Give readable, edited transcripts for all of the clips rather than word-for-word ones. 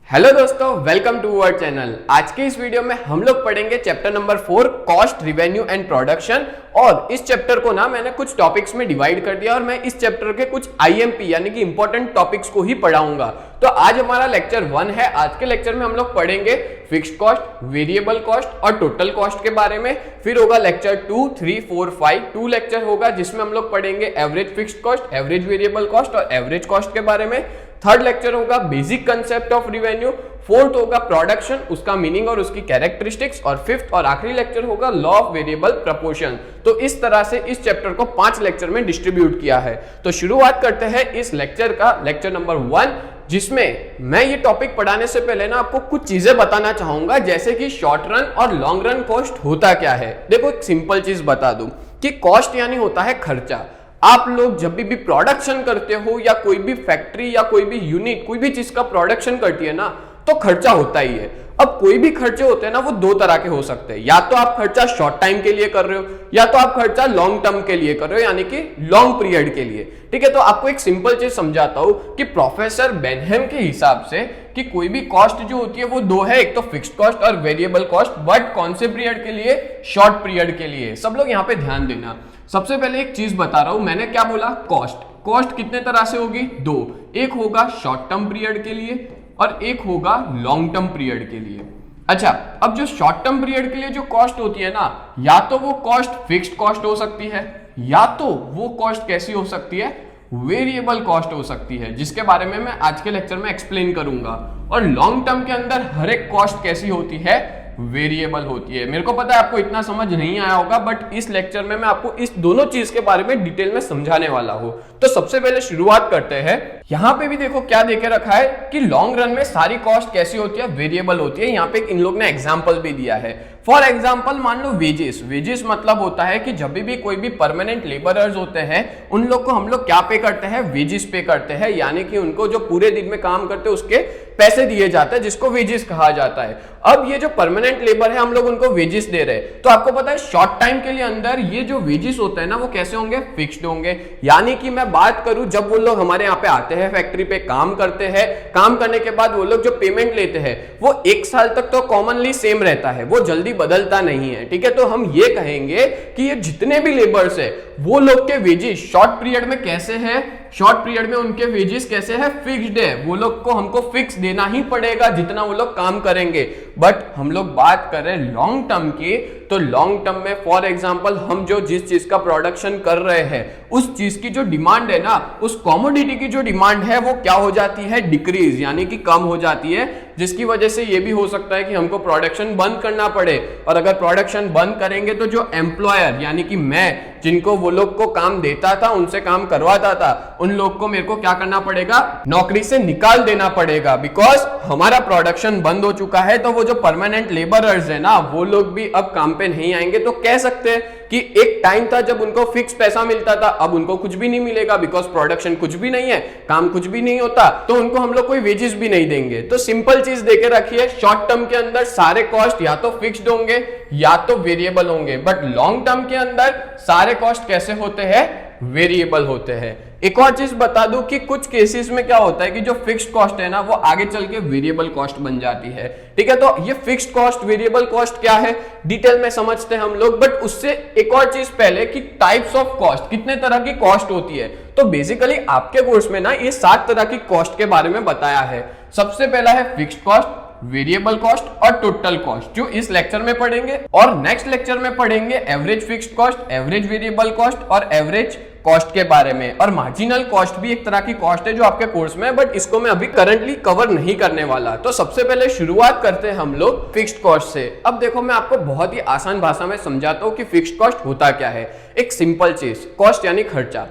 Hello दोस्तों, welcome to our channel. आज के इस वीडियो में हम लोग पढ़ेंगे chapter number 4 cost, revenue and production. और इस चैप्टर को ना मैंने कुछ टॉपिक्स में डिवाइड कर दिया और मैं इस चैप्टर के कुछ आईएमपी यानी कि इंपॉर्टेंट टॉपिक्स को ही पढ़ाऊंगा। तो आज हमारा लेक्चर 1 है। आज के लेक्चर में हम लोग पढ़ेंगे फिक्स्ड कॉस्ट, वेरिएबल कॉस्ट और टोटल कॉस्ट के बारे में। फिर होगा लेक्चर 2, 3, 4, 5 2 लेक्चर होगा जिसमें हम लोग पढ़ेंगे average fixed cost, average variable cost और एवरेज कॉस्ट के बारे में। थर्ड लेक्चर होगा basic concept of revenue. Fourth होगा प्रोडक्शन, उसका मीनिंग और उसकी कैरेक्टरिस्टिक्स। और फिफ्थ और आखिरी लेक्चर होगा लॉ ऑफ वेरिएबल प्रपोर्शन। तो इस तरह से इस चैप्टर को 5 लेक्चर में डिस्ट्रीब्यूट किया है। तो शुरुआत करते हैं इस लेक्चर का, लेक्चर नंबर 1, जिसमें मैं ये टॉपिक पढ़ाने से पहले ना आपको कुछ चीजें बताना चाहूंगा, जैसे कि शॉर्ट रन और लॉन्ग रन कॉस्ट होता क्या है। देखो, एक सिंपल चीज बता दूं कि कॉस्ट यानी होता है खर्चा। आप लोग जब भी प्रोडक्शन करते हो या कोई भी फैक्ट्री या कोई भी यूनिट कोई भी चीज का प्रोडक्शन करती है ना, तो खर्चा होता ही है। अब कोई भी खर्चे होते हैं ना, वो 2 तरह के हो सकते हैं। या तो आप खर्चा शॉर्ट टाइम के लिए कर रहे हो या तो आप खर्चा लॉन्ग टर्म के लिए कर रहे हो, यानी कि लॉन्ग पीरियड के लिए। ठीक है, तो आपको एक सिंपल चीज समझाता हूं कि प्रोफेसर बेनहेम के हिसाब से कि कोई भी कॉस्ट जो होती है वो 2 है, एक तो फिक्स्ड कॉस्ट और वेरिएबल कॉस्ट। बट कौन से पीरियड के लिए? शॉर्ट पीरियड के लिए। सब लोग यहाँ पे ध्यान देना। सबसे पहले एक चीज बता रहा हूं, मैंने क्या बोला? कॉस्ट। कॉस्ट कितने तरह से होगी? 2। एक होगा शॉर्ट टर्म पीरियड के लिए और एक होगा लॉन्ग टर्म पीरियड के लिए। अच्छा, अब जो शॉर्ट टर्म पीरियड के लिए जो कॉस्ट होती है ना, या तो वो कॉस्ट फिक्स्ड कॉस्ट हो सकती है या तो वो कॉस्ट कैसी हो सकती है? वेरिएबल कॉस्ट हो सकती है, जिसके बारे में मैं आज के लेक्चर में एक्सप्लेन करूंगा। और लॉन्ग टर्म के अंदर हर एक कॉस्ट कैसी होती है? वेरिएबल होती है। मेरे को पता है आपको इतना समझ नहीं आया होगा, बट इस लेक्चर में मैं आपको इस दोनों चीज के बारे में डिटेल में समझाने वाला हूं। तो सबसे पहले शुरुआत करते हैं। यहां पे भी देखो क्या देके रखा है कि लॉन्ग रन में सारी कॉस्ट कैसी होती है? वेरिएबल होती है। यहां पे इन लोग ने एग्जांपल भी दिया है। फॉर एग्जाम्पल मान लो वेजेस। वेजेस मतलब होता है कि जब भी कोई भी परमानेंट लेबरर्स होते हैं उन लोग को हम लोग क्या पे करते हैं? वेजेस पे करते हैं, यानी कि उनको जो पूरे दिन में काम करते हैं उसके पैसे दिए जाते हैं, जिसको वेजेस कहा जाता है। अब ये जो परमानेंट लेबर है हम लोग उनको वेजेस दे रहे हैं। तो आपको पता है शॉर्ट टाइम के लिए अंदर ये जो वेजेस होते हैं ना, वो कैसे होंगे? फिक्स्ड होंगे। यानी कि मैं बात करूं, जब वो लोग हमारे यहाँ पे आते हैं, फैक्ट्री पे काम करते हैं, काम करने के बाद वो लोग जो पेमेंट लेते हैं वो 1 साल तक तो कॉमनली सेम रहता है, वो जल्दी बदलता नहीं है। ठीक है, तो हम ये कहेंगे कि ये जितने भी लेबर्स है वो लोग के वेजेस शॉर्ट पीरियड में कैसे है? शॉर्ट पीरियड में उनके वेजेस कैसे है? फिक्स्ड है। वो लोग को हमको फिक्स देना ही पड़ेगा जितना वो लोग काम करेंगे। बट हम लोग बात कर रहे हैं लॉन्ग टर्म की, तो लॉन्ग टर्म में फॉर एग्जांपल हम जो जिस चीज का प्रोडक्शन कर रहे हैं उस चीज की जो डिमांड है ना, उस कमोडिटी की जो डिमांड है वो क्या हो जाती है? डिक्रीज, यानी कि कम हो जाती है, जिसकी वजह से ये भी हो सकता है कि हमको प्रोडक्शन बंद करना पड़े। और अगर प्रोडक्शन बंद करेंगे तो जो एम्प्लॉयर यानी कि मैं, जिनको वो लोग को काम देता था, उनसे काम करवाता था, उन लोग को मेरे को क्या करना पड़ेगा? नौकरी से निकाल देना पड़ेगा, बिकॉज हमारा प्रोडक्शन बंद हो चुका है। तो वो जो परमानेंट लेबरर्स है ना, वो लोग भी अब काम पे नहीं आएंगे। तो कह सकते हैं कि एक टाइम था जब उनको फिक्स पैसा मिलता था, अब उनको कुछ भी नहीं मिलेगा, बिकॉज प्रोडक्शन कुछ भी नहीं है, काम कुछ भी नहीं होता, तो उनको हम लोग कोई वेजेस भी नहीं देंगे। तो सिंपल चीज देके रखिए, शॉर्ट टर्म के अंदर सारे कॉस्ट या तो फिक्स्ड होंगे या तो वेरिएबल होंगे। बट लॉन्ग टर्म के अंदर सारे कॉस्ट कैसे होते हैं? वेरिएबल होते हैं। एक और चीज बता दूं कि कुछ केसेस में क्या होता है कि जो फिक्स्ड कॉस्ट है ना, वो आगे चल के वेरिएबल कॉस्ट बन जाती है। ठीक है, तो ये फिक्स्ड कॉस्ट, वेरिएबल कॉस्ट क्या है डिटेल में समझते हैं हम लोग। बट उससे एक और चीज पहले कि टाइप्स ऑफ कॉस्ट, कितने तरह की कॉस्ट होती है। तो बेसिकली आपके कोर्स में ना ये 7 तरह की कॉस्ट के बारे में बताया है। सबसे पहला है फिक्स्ड कॉस्ट, वेरिएबल कॉस्ट और टोटल कॉस्ट, जो इस लेक्चर में पढ़ेंगे। और नेक्स्ट लेक्चर में पढ़ेंगे average fixed cost, average variable cost और एवरेज कॉस्ट के बारे में। और मार्जिनल कॉस्ट भी एक तरह की कॉस्ट है जो आपके कोर्स में है, बट इसको मैं अभी करंटली कवर नहीं करने वाला। तो सबसे पहले शुरुआत करते हैं हम लोग फिक्स्ड कॉस्ट से। अब देखो, मैं आपको बहुत ही आसान भाषा में समझाता हूं कि फिक्स्ड कॉस्ट होता क्या है। एक सिंपल चीज, कॉस्ट यानी खर्चा।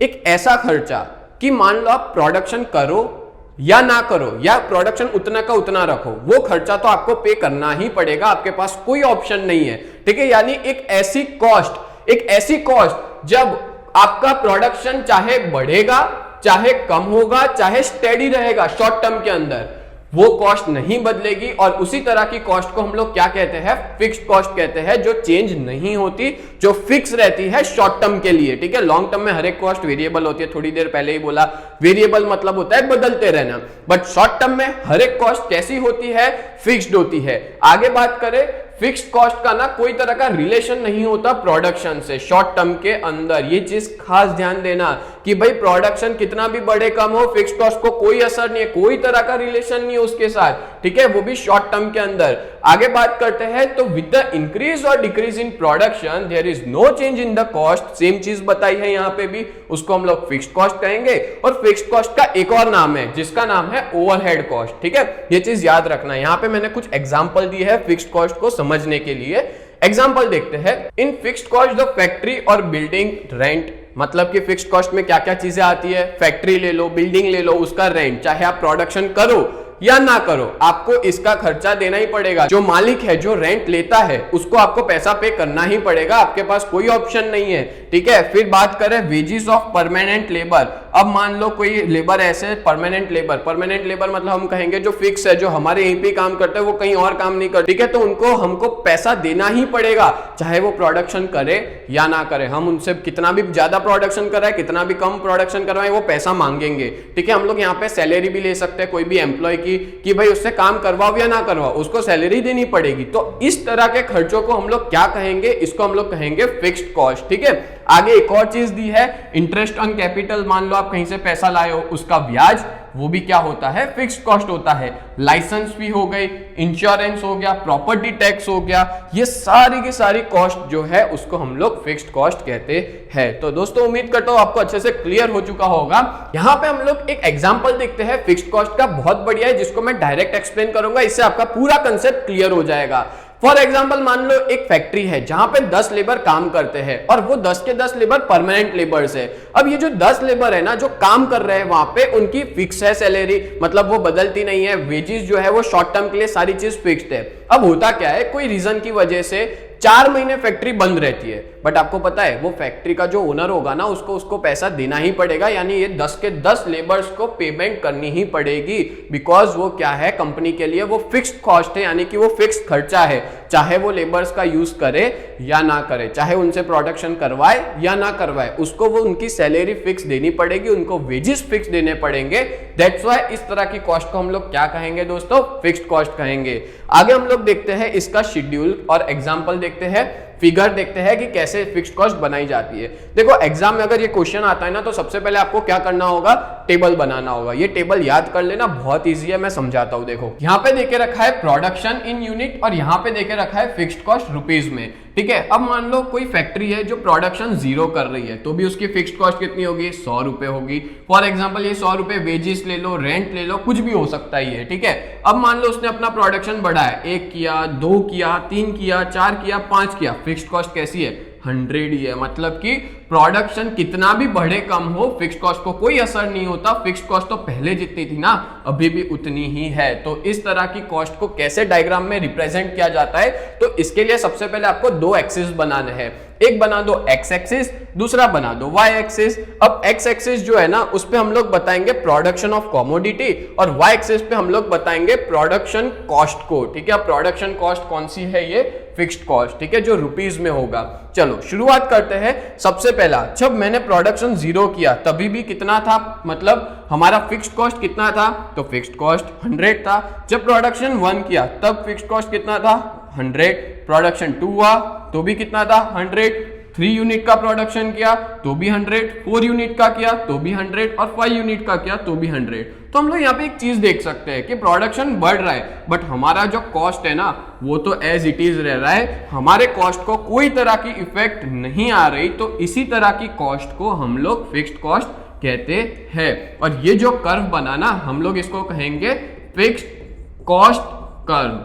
एक ऐसा खर्चा कि मान लो आप प्रोडक्शन करो या ना करो, या प्रोडक्शन उतना का उतना रखो, वो खर्चा तो आपको पे करना ही पड़ेगा, आपके पास कोई ऑप्शन नहीं है। ठीक है, यानी एक ऐसी कॉस्ट जब आपका प्रोडक्शन चाहे बढ़ेगा, चाहे कम होगा, चाहे स्टेडी रहेगा शॉर्ट टर्म के अंदर, वो कॉस्ट नहीं बदलेगी, और उसी तरह की कॉस्ट को हम लोग क्या कहते हैं, फिक्स्ड कॉस्ट कहते हैं, जो चेंज नहीं होती, जो फिक्स रहती है शॉर्ट टर्म के लिए, ठीक है। लॉन्ग टर्म में हर एक कॉस्ट वेरिएबल होती है, थोड़ी देर पहले ही बोला, वेरिएबल मतलब होता है बदलते रहना, बट शॉर्ट टर्म में हर एक कॉस्ट कैसी होती है, फिक्स्ड होती है। आगे बात करें, फिक्स्ड कॉस्ट का ना कोई तरह का रिलेशन नहीं होता प्रोडक्शन से शॉर्ट टर्म के अंदर। ये चीज खास ध्यान देना कि भाई प्रोडक्शन कितना भी बढ़े कम हो, फिक्स्ड कॉस्ट को कोई असर नहीं है, कोई तरह का रिलेशन नहीं है उसके साथ, ठीक है, वो भी शॉर्ट टर्म के अंदर। आगे बात करते हैं, तो विद द इंक्रीज और decrease in production there is no change in the cost, same चीज बताई है यहां पे भी, उसको हम लोग फिक्स्ड कॉस्ट कहेंगे। और फिक्स्ड कॉस्ट का एक और नाम है जिसका नाम है ओवरहेड कॉस्ट, ठीक है, ये चीज याद रखना। यहां पे मैंने कुछ एग्जांपल दी है फिक्स्ड कॉस्ट को समझने के लिए। एग्जांपल देखते हैं, in fixed cost the factory और बिल्डिंग रेंट, मतलब कि फिक्स्ड कॉस्ट में क्या क्या चीजें आती है, फैक्ट्री ले लो, बिल्डिंग ले लो, उसका रेंट, चाहे आप प्रोडक्शन करो या ना करो, आपको इसका खर्चा देना ही पड़ेगा। जो मालिक है, जो रेंट लेता है, उसको आपको पैसा पे करना ही पड़ेगा, आपके पास कोई ऑप्शन नहीं है, ठीक है। फिर बात करें वेजेस ऑफ परमानेंट लेबर, अब मान लो कोई लेबर ऐसे परमानेंट लेबर मतलब हम कहेंगे जो फिक्स है, जो हमारे यहीं पे काम करते हैं, वो कहीं और काम नहीं करते, ठीक है, तो उनको हमको पैसा देना ही पड़ेगा, चाहे वो प्रोडक्शन करे या ना करे। हम उनसे कितना भी ज्यादा प्रोडक्शन कराए, कितना भी कम प्रोडक्शन करवाए, वो पैसा मांगेंगे, ठीक है। हम लोग यहाँ पे सैलरी भी ले सकते हैं कोई भी एम्प्लॉय कि भाई उससे काम करवाओ या ना करवाओ, उसको सैलरी देनी पड़ेगी। तो इस तरह के खर्चों को हम लोग क्या कहेंगे, इसको हम लोग कहेंगे फिक्स्ड कॉस्ट, ठीक है। आगे एक और चीज दी है, इंटरेस्ट ऑन कैपिटल, मान लो आप कहीं से पैसा लाए हो, उसका ब्याज, वो भी क्या होता है, फिक्स्ड कॉस्ट होता है। लाइसेंस फी हो गई, इंश्योरेंस हो गया, प्रॉपर्टी टैक्स हो गया, ये सारी की सारी कॉस्ट जो है उसको हम लोग फिक्स्ड कॉस्ट कहते हैं। तो दोस्तों उम्मीद करता हूं आपको अच्छे से क्लियर हो चुका होगा। यहां पे हम लोग एक एग्जांपल देखते हैं फिक्स्ड कॉस्ट का, बहुत बढ़िया है, जिसको मैं डायरेक्ट एक्सप्लेन करूंगा, इससे आपका पूरा कंसेप्ट क्लियर हो जाएगा। फॉर एग्जाम्पल मान लो एक फैक्ट्री है जहां पे 10 लेबर काम करते हैं, और वो 10 के 10 लेबर परमानेंट लेबर्स है। अब ये जो 10 लेबर है ना, जो काम कर रहे हैं वहां पे, उनकी फिक्स है सैलरी, मतलब वो बदलती नहीं है, वेजेस जो है वो शॉर्ट टर्म के लिए सारी चीज फिक्स्ड है। अब होता क्या है, कोई रीजन की वजह से 4 महीने फैक्ट्री बंद रहती है, बट आपको पता है वो फैक्ट्री का जो ओनर होगा ना, उसको पैसा देना ही पड़ेगा, यानी ये 10 के 10 लेबर्स को पेमेंट करनी ही पड़ेगी, बिकॉज वो क्या है, कंपनी के लिए वो फिक्स्ड कॉस्ट है, यानी कि वो फिक्स्ड खर्चा है, चाहे वो लेबर्स का यूज करे या ना करे, चाहे उनसे प्रोडक्शन करवाए या ना करवाए, उसको वो उनकी सैलरी फिक्स देनी पड़ेगी, उनको वेजेस फिक्स देने पड़ेंगे। दैट्स व्हाई इस तरह की कॉस्ट को हम लोग क्या कहेंगे दोस्तों, फिक्स्ड कॉस्ट कहेंगे। आगे हम लोग देखते हैं इसका शेड्यूल और एग्जांपल देखते हैं, फिगर देखते हैं कि कैसे फिक्स्ड कॉस्ट बनाई जाती है। देखो एग्जाम में अगर ये क्वेश्चन आता है ना, तो सबसे पहले आपको क्या करना होगा, टेबल बनाना होगा। ये टेबल याद कर लेना, बहुत इजी है, मैं समझाता हूं। देखो यहाँ पे देके रखा है प्रोडक्शन इन यूनिट, और यहाँ पे देके रखा है फिक्स्ड कॉस्ट रुपीज में, ठीक है। अब मान लो कोई फैक्ट्री है जो प्रोडक्शन 0 कर रही है, तो भी उसकी फिक्स्ड कॉस्ट कितनी होगी, 100 रुपए होगी। फॉर एग्जांपल ये 100 रुपए वेजेस ले लो, रेंट ले लो, कुछ भी हो सकता ही है, ठीक है। अब मान लो उसने अपना प्रोडक्शन बढ़ाया, 1 किया, 2 किया, 3 किया, 4 किया, 5 किया, फिक्स्ड कॉस्ट कैसी है, 100 ही है। मतलब कि प्रोडक्शन कितना भी बढ़े कम हो, फिक्स्ड कॉस्ट को कोई असर नहीं होता, फिक्स्ड कॉस्ट तो पहले जितनी थी ना, अभी भी उतनी ही है। तो इस तरह की कॉस्ट को कैसे डायग्राम में रिप्रेजेंट किया जाता है, तो इसके लिए सबसे पहले आपको 2 एक्सिस बनाने हैं। एक बना दो एक्स एक्सिस, दूसरा बना दो वाई एक्सिस। अब एक्स एक्सिस जो है ना, उस पे हम लोग बताएंगे प्रोडक्शन ऑफ कमोडिटी, और वाई एक्सिस पे हम लोग बताएंगे प्रोडक्शन कॉस्ट को, ठीक है। प्रोडक्शन कॉस्ट कौन सी है, ये फिक्स्ड कॉस्ट, ठीक है, जो रुपीस में होगा। चलो शुरुआत करते हैं। सबसे पहला, जब मैंने प्रोडक्शन 0 किया तभी भी कितना था, मतलब हमारा फिक्स्ड कॉस्ट कितना था, तो फिक्स्ड कॉस्ट 100 था। जब प्रोडक्शन 1 किया तब फिक्स्ड कॉस्ट कितना था, 100। प्रोडक्शन 2 हुआ तो भी कितना था, 100। 3 यूनिट का प्रोडक्शन किया तो भी 100, 4 यूनिट का किया तो भी 100, और 5 यूनिट का किया तो भी 100। तो हम लोग यहाँ पे एक चीज देख सकते हैं कि प्रोडक्शन बढ़ रहा है, बट हमारा जो कॉस्ट है ना, वो तो एज इट इज रह रहा है, हमारे कॉस्ट को कोई तरह की इफेक्ट नहीं आ रही। तो इसी तरह की कॉस्ट को हम लोग फिक्स्ड कॉस्ट कहते हैं। और ये जो कर्व बना ना, हम लोग इसको कहेंगे fixed cost curve,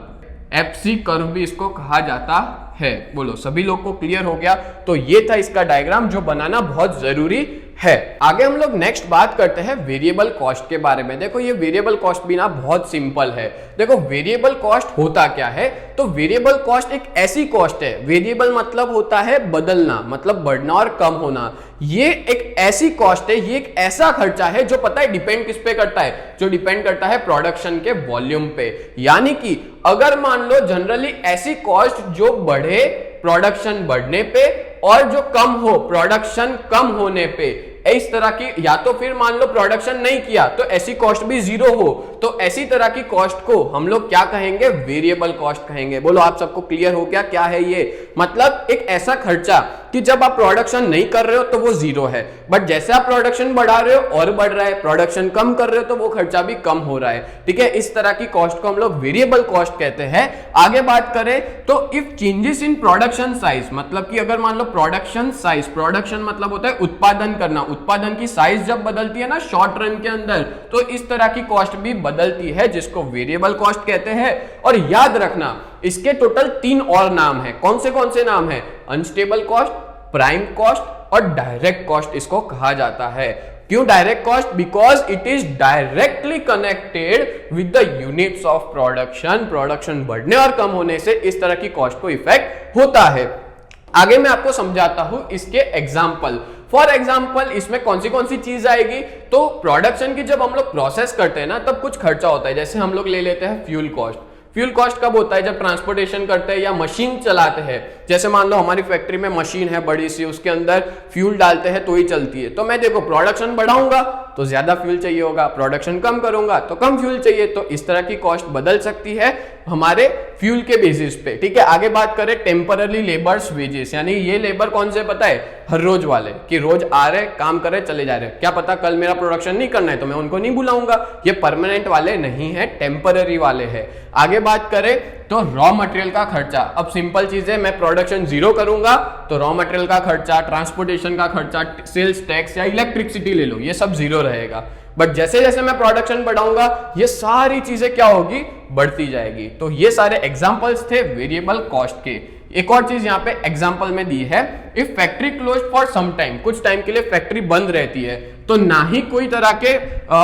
FC curve भी इसको कहा जाता है। बोलो सभी लोग को क्लियर हो गया? तो ये था इसका डायग्राम जो बनाना बहुत जरूरी है। आगे हम लोग नेक्स्ट बात करते हैं वेरिएबल कॉस्ट के बारे में। देखो ये वेरिएबल कॉस्ट भी ना बहुत सिंपल है। देखो वेरिएबल कॉस्ट होता क्या है, तो वेरिएबल कॉस्ट एक ऐसी कॉस्ट है, वेरिएबल मतलब होता है बदलना, मतलब बढ़ना और कम होना। ये एक ऐसी कॉस्ट है, ये एक ऐसा खर्चा है जो पता है डिपेंड किस पे करता है, जो डिपेंड करता है प्रोडक्शन के वॉल्यूम पे। यानी कि अगर मान लो जनरली ऐसी कॉस्ट जो बढ़े प्रोडक्शन बढ़ने पे और जो कम हो प्रोडक्शन कम होने पे, इस तरह की, या तो फिर मान लो प्रोडक्शन नहीं किया तो ऐसी कॉस्ट भी जीरो हो, तो ऐसी तरह की कॉस्ट को हम लोग क्या कहेंगे, वेरिएबल कॉस्ट कहेंगे। बोलो आप सबको क्लियर हो गया क्या है ये? मतलब एक ऐसा खर्चा कि जब आप प्रोडक्शन नहीं कर रहे हो तो वो जीरो है, बट जैसे आप प्रोडक्शन बढ़ा रहे हो और बढ़ रहा है, प्रोडक्शन कम कर रहे हो तो वो खर्चा भी कम हो रहा है। ठीक है, इस तरह की कॉस्ट को हम लोग वेरिएबल कॉस्ट कहते हैं। आगे बात करें तो if changes in production size, मतलब कि अगर मान लो प्रोडक्शन साइज, प्रोडक्शन मतलब होता है उत्पादन करना, उत्पादन की साइज जब बदलती है ना शॉर्ट रन के अंदर, तो इस तरह की कॉस्ट भी बदलती है जिसको वेरिएबल कॉस्ट कहते हैं। और याद रखना इसके टोटल 3 और नाम है। कौन से नाम है? अनस्टेबल कॉस्ट, प्राइम कॉस्ट और डायरेक्ट कॉस्ट इसको कहा जाता है। क्यों direct cost? Because it is directly connected with the units of production. Production बढ़ने और कम होने से इस तरह की कॉस्ट को इफेक्ट होता है। आगे मैं आपको समझाता हूं इसके एग्जाम्पल। फॉर एग्जाम्पल इसमें कौन सी चीज आएगी, तो प्रोडक्शन की जब हम लोग प्रोसेस करते हैं ना तब कुछ खर्चा होता है। जैसे हम लोग ले लेते हैं फ्यूल कॉस्ट। फ्यूल कॉस्ट कब होता है? जब ट्रांसपोर्टेशन करते हैं या मशीन चलाते हैं। जैसे मान लो हमारी फैक्ट्री में मशीन है बड़ी सी, उसके अंदर फ्यूल डालते हैं तो ही चलती है। तो मैं देखो प्रोडक्शन बढ़ाऊंगा तो ज्यादा फ्यूल चाहिए होगा, प्रोडक्शन कम करूंगा तो कम फ्यूल चाहिए। तो इस तरह की कॉस्ट बदल सकती है हमारे फ्यूल के बेसिस पे। ठीक है, आगे बात करें टेम्पररी लेबर्स वेजेस, यानी ये लेबर कौन से पता है? हर रोज वाले, कि रोज आ रहे काम कर रहे चले जा रहे। क्या पता कल मेरा प्रोडक्शन नहीं करना है तो मैं उनको नहीं बुलाऊंगा। ये परमानेंट वाले नहीं है, टेम्पररी वाले हैं। आगे बात करें तो रॉ मटेरियल का खर्चा। अब सिंपल चीज है, मैं प्रोडक्शन जीरो करूंगा तो रॉ मटेरियल का खर्चा, ट्रांसपोर्टेशन का खर्चा, सेल्स टैक्स या इलेक्ट्रिसिटी ले लो, ये सब जीरो रहेगा। बट जैसे जैसे मैं प्रोडक्शन बढ़ाऊंगा ये सारी चीजें क्या होगी? बढ़ती जाएगी। तो ये सारे एग्जांपल्स थे वेरिएबल कॉस्ट के। एक और चीज यहाँ पे एग्जांपल में दी है, if factory close for some time, कुछ टाइम के लिए फैक्ट्री बंद रहती है तो ना ही कोई तरह के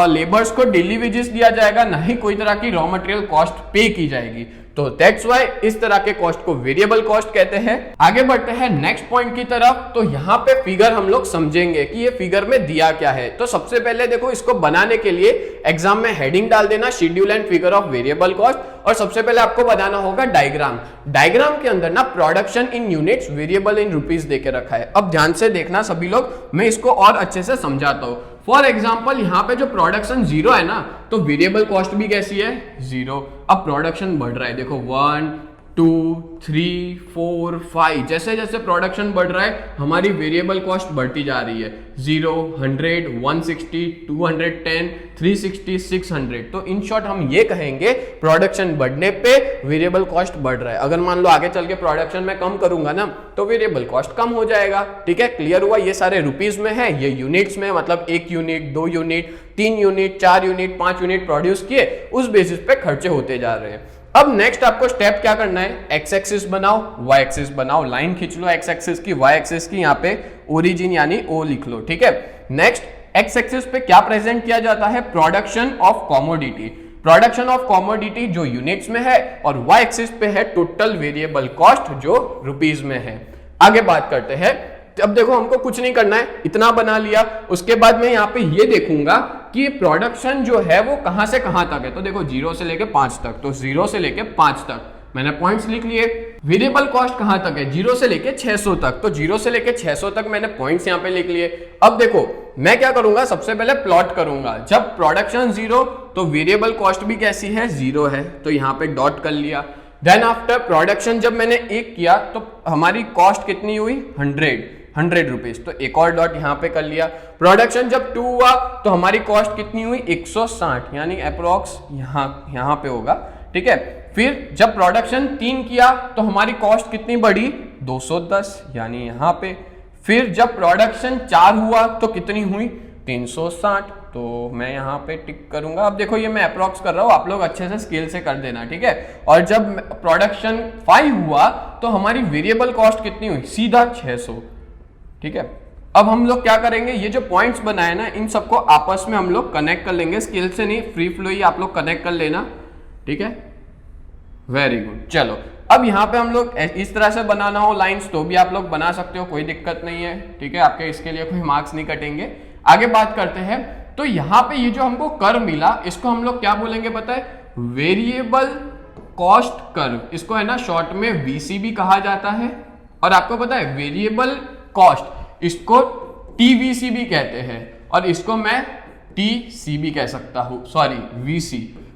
लेबर्स को डेली वेजेस दिया जाएगा, ना ही कोई तरह की रॉ मटेरियल कॉस्ट पे की जाएगी। तो दैट्स व्हाई इस तरह के कॉस्ट को वेरिएबल कॉस्ट कहते हैं। आगे बढ़ते हैं नेक्स्ट पॉइंट की तरफ। तो यहाँ पे फिगर हम लोग समझेंगे कि ये फिगर में दिया क्या है। तो सबसे पहले देखो इसको बनाने के लिए एग्जाम में हेडिंग डाल देना schedule and figure of variable cost, और सबसे पहले आपको बनाना होगा डायग्राम। डायग्राम के अंदर ना production in units, variable in rupees देके रखा है। अब ध्यान से देखना सभी लोग, मैं इसको और अच्छे से समझाता हूं। फॉर एग्जाम्पल यहाँ पे जो प्रोडक्शन जीरो है ना, तो वेरिएबल कॉस्ट भी कैसी है? जीरो। अब प्रोडक्शन बढ़ रहा है, देखो 1 2 3 4 5, जैसे जैसे प्रोडक्शन बढ़ रहा है हमारी वेरिएबल कॉस्ट बढ़ती जा रही है। 0 100 160 210 360 600। तो इन शॉर्ट हम ये कहेंगे प्रोडक्शन बढ़ने पे वेरिएबल कॉस्ट बढ़ रहा है। अगर मान लो आगे चल के प्रोडक्शन में कम करूंगा ना तो वेरिएबल कॉस्ट कम हो जाएगा। ठीक है, क्लियर हुआ? ये सारे रुपीस में है, ये यूनिट्स में, मतलब 1 unit 2 unit 3 unit 4 unit 5 unit produce किए, उस बेसिस पे खर्चे होते जा रहे हैं। अब नेक्स्ट आपको स्टेप क्या करना है? एक्स एक्सिस बनाओ, वाई एक्सिस बनाओ, लाइन खींच लो एक्स एक्सिस की, वाई एक्सिस की, यहाँ पे ओरिजिन यानी ओ लिख लो। ठीक है, नेक्स्ट एक्स एक्सिस पे क्या प्रेजेंट किया जाता है? Production of commodity. Production of commodity जो यूनिट्स में है, और वाई एक्सिस पे है टोटल वेरिएबल कॉस्ट जो रुपीस में है। आगे बात करते हैं। अब देखो हमको कुछ नहीं करना है, इतना बना लिया। उसके बाद मैं यहाँ पे ये देखूंगा कि प्रोडक्शन जो है वो कहां से कहां तक है। तो देखो 0 से लेके 5 तक, तो 0 से लेके 5 तक मैंने पॉइंट्स लिख लिए। वेरिएबल कॉस्ट कहां तक है? 0 से लेके 600 तक, तो 0 से लेके 600 तक मैंने पॉइंट्स यहाँ पे लिख लिए। अब देखो मैं क्या करूंगा, सबसे पहले प्लॉट करूंगा। जब प्रोडक्शन 0 तो वेरिएबल कॉस्ट भी कैसी है? 0 है, तो यहाँ पे डॉट कर लिया। देन आफ्टर प्रोडक्शन जब मैंने 1 किया तो हमारी कॉस्ट कितनी हुई? 100 रुपीज, तो एक और डॉट यहाँ पे कर लिया। प्रोडक्शन जब 2 हुआ तो हमारी कॉस्ट कितनी हुई? 160, यानी अप्रोक्स यहाँ पे होगा। ठीक है, फिर जब प्रोडक्शन 3 किया तो हमारी कॉस्ट कितनी बढ़ी? 210, यानी यहाँ पे। फिर जब प्रोडक्शन 4 हुआ तो कितनी हुई? 360, तो मैं यहाँ पे टिक करूंगा। अब देखो ये मैं अप्रोक्स कर रहा हूँ, आप लोग अच्छे से स्केल से कर देना। ठीक है, और जब प्रोडक्शन 5 हुआ तो हमारी वेरिएबल कॉस्ट कितनी हुई? सीधा 600। ठीक है, अब हम लोग क्या करेंगे, ये जो पॉइंट्स बनाए ना इन सबको आपस में हम लोग कनेक्ट कर लेंगे, स्केल से नहीं, फ्री फ्लो ही आप लोग कनेक्ट कर लेना, ठीक है, वेरी गुड। चलो अब यहाँ पे हम लोग इस तरह से बनाना हो लाइंस तो भी आप लोग बना सकते हो, कोई दिक्कत नहीं है, ठीक है, आपके इसके लिए कोई मार्क्स नहीं कटेंगे। आगे बात करते हैं, तो यहाँ पे ये जो हमको कर्व मिला इसको हम लोग क्या बोलेंगे पता है, वेरिएबल कॉस्ट कर्व, इसको है ना शॉर्ट में वीसी भी कहा जाता है, और आपको पता है वेरिएबल कॉस्ट इसको टीवीसी भी कहते हैं, और इसको मैं टीसी भी कह सकता हूं, सॉरी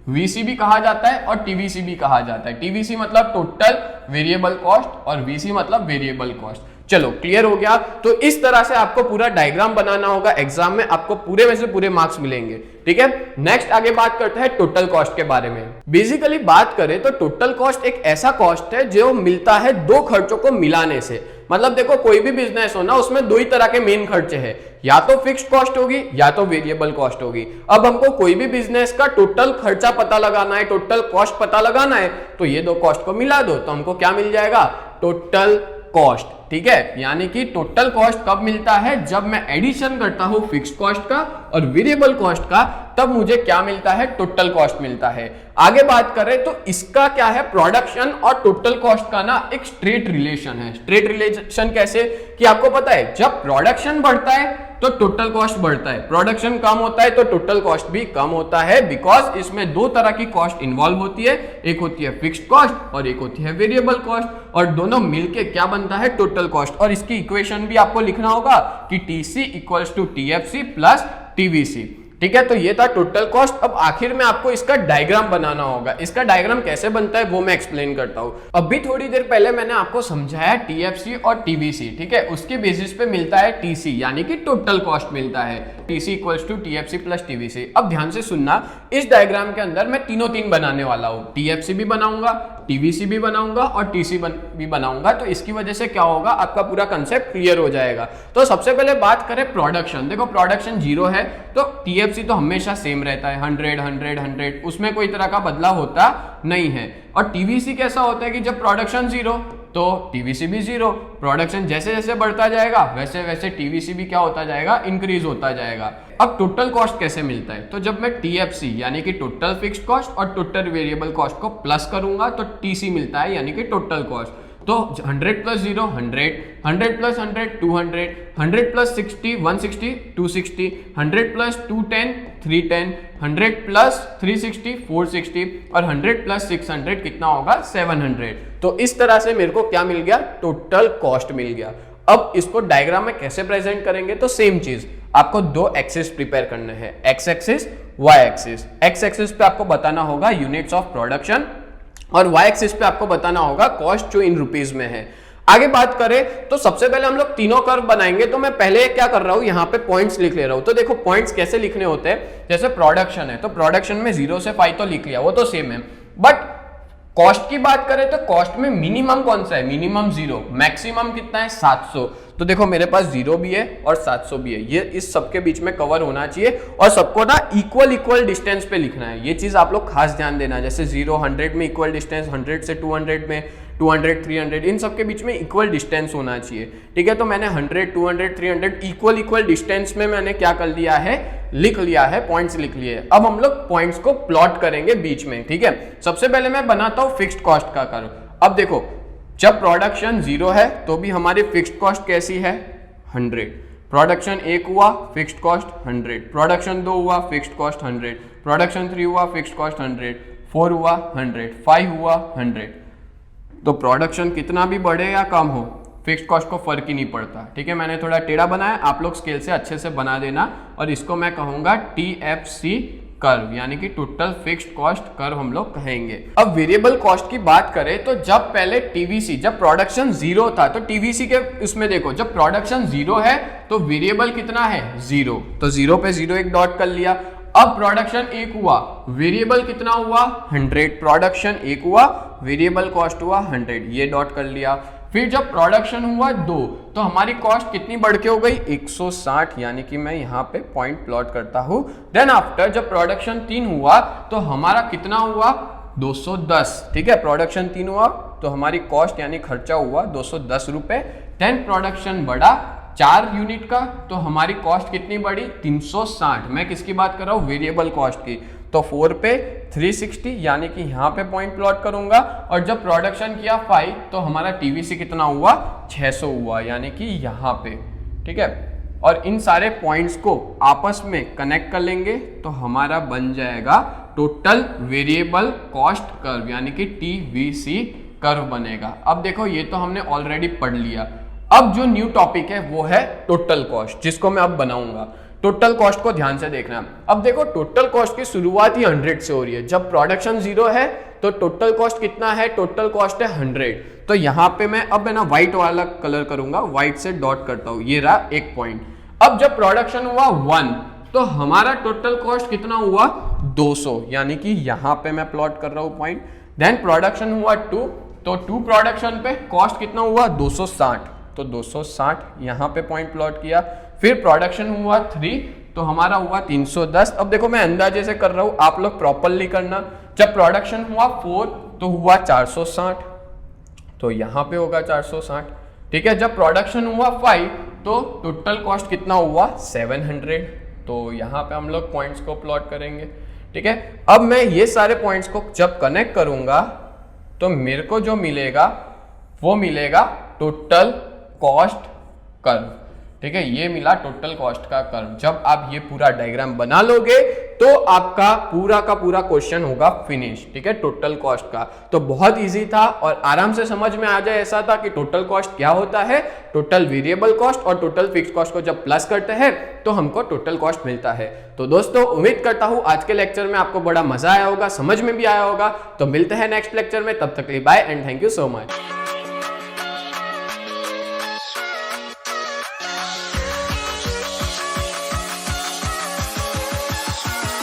वीसी भी कहा जाता है और टीवीसी भी कहा जाता है। टीवीसी मतलब टोटल वेरिएबल कॉस्ट और वीसी मतलब वेरिएबल कॉस्ट। चलो क्लियर हो गया। तो इस तरह से आपको पूरा डायग्राम बनाना होगा, एग्जाम में आपको पूरे में से पूरे मार्क्स मिलेंगे, ठीक है। नेक्स्ट आगे बात करते हैं टोटल कॉस्ट के बारे में। बेसिकली बात करें तो टोटल कॉस्ट एक ऐसा कॉस्ट है जो मिलता है दो खर्चों को मिलाने से। मतलब देखो कोई भी बिजनेस हो ना, उसमें दो ही तरह के मेन खर्चे हैं, या तो फिक्स्ड कॉस्ट होगी या तो वेरिएबल कॉस्ट होगी। अब हमको कोई भी बिजनेस का टोटल खर्चा पता लगाना है, टोटल कॉस्ट पता लगाना है, तो ये दो कॉस्ट को मिला दो तो हमको क्या मिल जाएगा, टोटल कॉस्ट, ठीक है। यानी कि टोटल कॉस्ट कब मिलता है, जब मैं एडिशन करता हूं फिक्स्ड कॉस्ट का और वेरिएबल कॉस्ट का, तब मुझे क्या मिलता है, टोटल कॉस्ट मिलता है। आगे बात करें तो इसका क्या है, प्रोडक्शन और टोटल कॉस्ट का ना एक स्ट्रेट रिलेशन है। स्ट्रेट रिलेशन कैसे कि आपको पता है जब प्रोडक्शन बढ़ता है तो टोटल कॉस्ट बढ़ता है, प्रोडक्शन कम होता है तो टोटल कॉस्ट भी कम होता है, बिकॉज इसमें दो तरह की कॉस्ट इन्वॉल्व होती है, एक होती है फिक्स्ड कॉस्ट और एक होती है वेरिएबल कॉस्ट, और दोनों मिलके क्या बनता है, टोटल कॉस्ट। और इसकी इक्वेशन भी आपको लिखना होगा कि TC equals to TFC plus TVC, ठीक है। तो ये था टोटल कॉस्ट। अब आखिर में आपको इसका डायग्राम बनाना होगा। इसका डायग्राम कैसे बनता है वो मैं एक्सप्लेन करता हूं। अभी थोड़ी देर पहले मैंने आपको समझाया टीएफसी और टीवीसी, ठीक है, उसके बेसिस पे मिलता है टीसी, यानी कि टोटल कॉस्ट मिलता है, TC equals to TFC plus TVC. अब ध्यान से सुनना, इस डायग्राम के अंदर मैं तीन बनाने वाला हूं, टीएफसी भी बनाऊंगा, टीवीसी भी बनाऊंगा और टीसी भी बनाऊंगा। तो इसकी वजह से क्या होगा, आपका पूरा कंसेप्ट क्लियर हो जाएगा। तो सबसे पहले बात करें प्रोडक्शन। देखो प्रोडक्शन 0 है तो टीएफसी तो हमेशा सेम रहता है, 100, उसमें कोई तरह का बदलाव होता नहीं है। और टीवीसी कैसा होता है कि जब प्रोडक्शन 0 तो टीवीसी भी 0, प्रोडक्शन जैसे जैसे बढ़ता जाएगा वैसे वैसे टीवीसी भी क्या होता जाएगा, इंक्रीज होता जाएगा। अब टोटल कॉस्ट कैसे मिलता है, तो जब मैं टीएफसी यानी कि टोटल फिक्स्ड कॉस्ट और टोटल वेरिएबल कॉस्ट को प्लस करूंगा तो टीसी मिलता है, यानी कि टोटल कॉस्ट। तो 100 plus 0 100, 100 plus 100 200, 100 plus 60 160 260, 100 plus 210 310, 100 plus 360 460 और 100 प्लस 600 कितना होगा, 700। तो इस तरह से मेरे को क्या मिल गया, टोटल कॉस्ट मिल गया। अब इसको डायग्राम में कैसे प्रेजेंट करेंगे, तो सेम चीज, आपको दो एक्सिस प्रिपेयर करने हैं, X axis Y axis. X axis पे आपको बताना होगा यूनिट्स ऑफ प्रोडक्शन और वाई एक्सिस पे आपको बताना होगा कॉस्ट जो इन रुपीज में है। आगे बात करें तो सबसे पहले हम लोग तीनों कर्व बनाएंगे। तो मैं पहले क्या कर रहा हूं, यहाँ पे पॉइंट्स लिख ले रहा हूं। तो देखो पॉइंट्स कैसे लिखने होते हैं, जैसे प्रोडक्शन है तो प्रोडक्शन में 0 से 5 तो लिख लिया, वो तो सेम है। बट कॉस्ट की बात करें तो कॉस्ट में मिनिमम कौन सा है, मिनिमम 0, मैक्सिमम कितना है 700। तो देखो मेरे पास 0 भी है और 700 भी है, ये इस सबके बीच में कवर होना चाहिए और सबको ना इक्वल डिस्टेंस पे लिखना है। ये चीज आप लोग खास ध्यान देना, जैसे 0 100 में इक्वल डिस्टेंस, 100 से 200 में, 200 300, इन सबके बीच में इक्वल डिस्टेंस होना चाहिए, ठीक है। तो मैंने 100 200 300 इक्वल डिस्टेंस में मैंने क्या कर लिया है, लिख लिया है, पॉइंट्स लिख लिए। अब हम लोग पॉइंट्स को प्लॉट करेंगे बीच में, ठीक है। सबसे पहले मैं बनाता हूं फिक्स्ड कॉस्ट का कर्व। अब देखो जब प्रोडक्शन 0 है तो भी हमारी फिक्स्ड कॉस्ट कैसी है, 100। प्रोडक्शन 1 हुआ, फिक्स्ड कॉस्ट 100। प्रोडक्शन 2 हुआ, फिक्स्ड कॉस्ट 100। प्रोडक्शन 3 हुआ, फिक्स्ड कॉस्ट 100। 4 हुआ 100, 5 हुआ 100। तो प्रोडक्शन कितना भी बढ़े या कम हो, फिक्स्ड कॉस्ट को फर्क ही नहीं पड़ता, ठीक है। मैंने थोड़ा टेढ़ा बनाया, आप लोग स्केल से अच्छे से बना देना। और इसको मैं कहूंगा टीएफसी कर्व, यानी कि टोटल फिक्स्ड कॉस्ट कर्व हम लोग कहेंगे। अब वेरिएबल कॉस्ट की बात करें तो जब पहले टीवीसी, जब प्रोडक्शन 0 था तो टीवीसी के उसमें देखो जब प्रोडक्शन 0 है तो वेरिएबल कितना है, 0, तो 0 पे 0 एक डॉट कर लिया। अब प्रोडक्शन 1 हुआ, वेरिएबल कितना हुआ, 100। प्रोडक्शन 1 हुआ, वेरिएबल कॉस्ट हुआ 100, ये डॉट कर लिया। फिर जब प्रोडक्शन हुआ 2 तो हमारी कॉस्ट कितनी बढ़ के हो गई, 160, यानी कि मैं यहाँ पे पॉइंट प्लॉट करता हूं। देन आफ्टर जब प्रोडक्शन 3 हुआ तो हमारा कितना हुआ, 210, ठीक है। प्रोडक्शन 3 हुआ तो हमारी कॉस्ट यानी खर्चा हुआ 210 रुपए। देन प्रोडक्शन बढ़ा 4 यूनिट का, तो हमारी कॉस्ट कितनी बढ़ी 360। मैं किसकी बात कर रहा हूँ, वेरिएबल कॉस्ट की। तो 4 पे 360 यानी कि यहाँ पे पॉइंट प्लॉट करूंगा। और जब प्रोडक्शन किया 5 तो हमारा टीवीसी कितना हुआ 600 हुआ, यानी कि यहाँ पे। ठीक है, और इन सारे पॉइंट्स को आपस में कनेक्ट कर लेंगे तो हमारा बन जाएगा टोटल वेरिएबल कॉस्ट कर्व, यानी कि टीवीसी कर्व बनेगा। अब देखो ये तो हमने ऑलरेडी पढ़ लिया। अब जो न्यू टॉपिक है वो है टोटल कॉस्ट, जिसको मैं अब बनाऊंगा। टोटल कॉस्ट को ध्यान से देखना। अब देखो टोटल कॉस्ट की शुरुआत ही 100 से हो रही है। जब प्रोडक्शन 0 है तो टोटल कॉस्ट कितना है, टोटल कॉस्ट है 100। तो यहाँ पे मैं अब है ना व्हाइट वाला कलर करूंगा, व्हाइट से डॉट करता हूं, ये रहा एक पॉइंट। अब जब प्रोडक्शन हुआ 1 तो हमारा टोटल कॉस्ट कितना हुआ 200, यानी कि यहाँ पे मैं प्लॉट कर रहा हूँ पॉइंट। देन प्रोडक्शन हुआ 2, तो 2 प्रोडक्शन पे कॉस्ट कितना हुआ 260, तो 260 यहाँ पे पॉइंट प्लॉट किया। फिर प्रोडक्शन हुआ 3 तो हमारा हुआ 310। अब देखो मैं अंदाजे से कर रहा हूँ, आप लोग प्रॉपरली करना। जब प्रोडक्शन हुआ 4 तो हुआ 460, तो यहाँ पे होगा 460। ठीक है, जब प्रोडक्शन हुआ 5 तो टोटल कॉस्ट कितना हुआ 700, तो यहाँ पे हम लोग पॉइंट्स को प्लॉट करेंगे। ठीक है, अब मैं ये सारे पॉइंट्स को जब कनेक्ट करूंगा तो मेरे को जो मिलेगा वो मिलेगा टोटल कॉस्ट कर्व। ठीक है, ये मिला टोटल कॉस्ट का कर्व। जब आप ये पूरा डायग्राम बना लोगे तो आपका पूरा का पूरा क्वेश्चन होगा फिनिश। ठीक है, टोटल कॉस्ट का तो बहुत इजी था और आराम से समझ में आ जाए। ऐसा था कि टोटल कॉस्ट क्या होता है, टोटल वेरिएबल कॉस्ट और टोटल फिक्स्ड कॉस्ट को जब प्लस करते हैं तो हमको टोटल कॉस्ट मिलता है। तो दोस्तों उम्मीद करता हूं आज के लेक्चर में आपको बड़ा मजा आया होगा, समझ में भी आया होगा। तो मिलते हैं नेक्स्ट लेक्चर में, तब तक के लिए bye and thank you so much.